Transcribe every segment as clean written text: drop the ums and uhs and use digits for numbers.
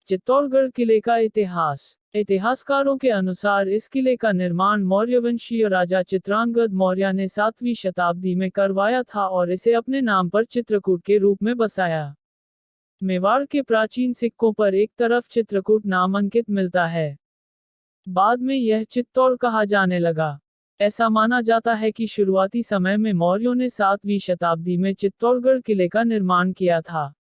चित्तौड़गढ़ किले का इतिहास। इतिहासकारों के अनुसार इस किले का निर्माण मौर्यवंशीय राजा चित्रांगद मौर्य ने 7वीं शताब्दी में करवाया था और इसे अपने नाम पर चित्रकूट के रूप में बसाया। मेवाड़ के प्राचीन सिक्कों पर एक तरफ चित्रकूट नाम अंकित मिलता है। बाद में यह चित्तौड़ कहा जाने लगा। ऐसा माना जाता है कि शुरुआती समय में मौर्यों ने 7वीं शताब्दी में चित्तौड़गढ़ किले का निर्माण किया था।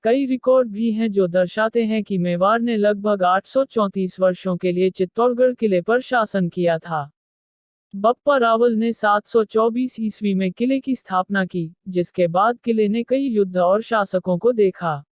कई रिकॉर्ड भी हैं जो दर्शाते हैं कि मेवाड़ ने लगभग 834 वर्षों के लिए चित्तौड़गढ़ किले पर शासन किया था। बप्पा रावल ने 724 ईस्वी में किले की स्थापना की, जिसके बाद किले ने कई युद्ध और शासकों को देखा।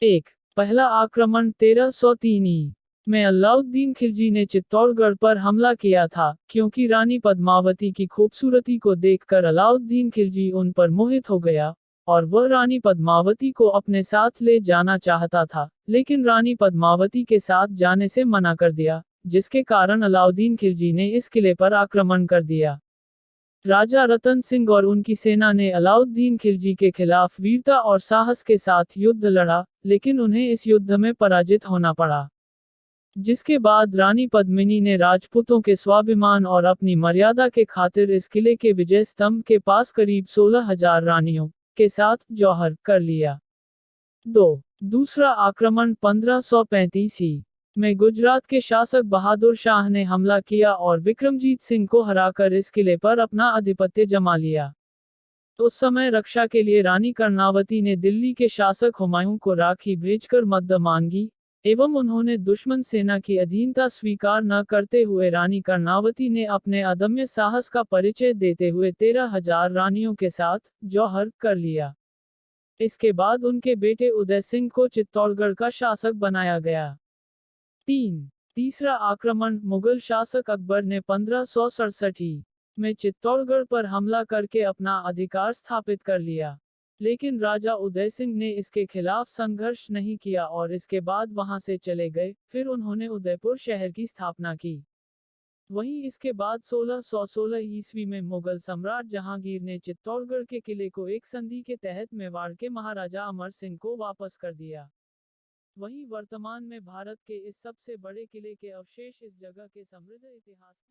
1. पहला आक्रमण 1303 ई में अलाउद्दीन खिलजी ने चित्तौड़गढ़ पर हमला किया था, क्योंकि रानी पद्मावती की खूबसूरती को देखकर अलाउद्दीन खिलजी उन पर मोहित हो गया और वह रानी पद्मावती को अपने साथ ले जाना चाहता था, लेकिन रानी पद्मावती के साथ जाने से मना कर दिया, जिसके कारण अलाउद्दीन खिलजी ने इस किले पर आक्रमण कर दिया। राजा रतन सिंह और उनकी सेना ने अलाउद्दीन खिलजी के खिलाफ वीरता और साहस के साथ युद्ध लड़ा, लेकिन उन्हें इस युद्ध में पराजित होना पड़ा। जिसके बाद रानी पद्मिनी ने राजपूतों के स्वाभिमान और अपनी मर्यादा के खातिर इस किले के विजय स्तंभ के पास करीब 16,000 रानियों के साथ जौहर कर लिया। 2. दूसरा आक्रमण 1535 ई में गुजरात के शासक बहादुर शाह ने हमला किया और विक्रमजीत सिंह को हराकर इस किले पर अपना आधिपत्य जमा लिया। उस समय रक्षा के लिए रानी कर्णावती ने दिल्ली के शासक हुमायूं को राखी भेजकर मदद मांगी, एवं उन्होंने दुश्मन सेना की अधीनता स्वीकार न करते हुए रानी कर्णावती ने अपने अदम्य साहस का परिचय देते हुए 13,000 रानियों के साथ जौहर कर लिया। इसके बाद उनके बेटे उदय सिंह को चित्तौड़गढ़ का शासक बनाया गया। 3. तीसरा आक्रमण मुगल शासक अकबर ने 1567 ई में चित्तौड़गढ़ पर हमला करके अपना अधिकार स्थापित कर लिया, लेकिन राजा उदय सिंह ने इसके खिलाफ संघर्ष नहीं किया और इसके बाद वहां से चले गए। फिर उन्होंने उदयपुर शहर की स्थापना की। वहीं इसके बाद 1616 ईस्वी में मुगल सम्राट जहांगीर ने चित्तौड़गढ़ के किले को एक संधि के तहत मेवाड़ के महाराजा अमर सिंह को वापस कर दिया। वहीं वर्तमान में भारत के इस सबसे बड़े किले के अवशेष इस जगह के समृद्ध इतिहास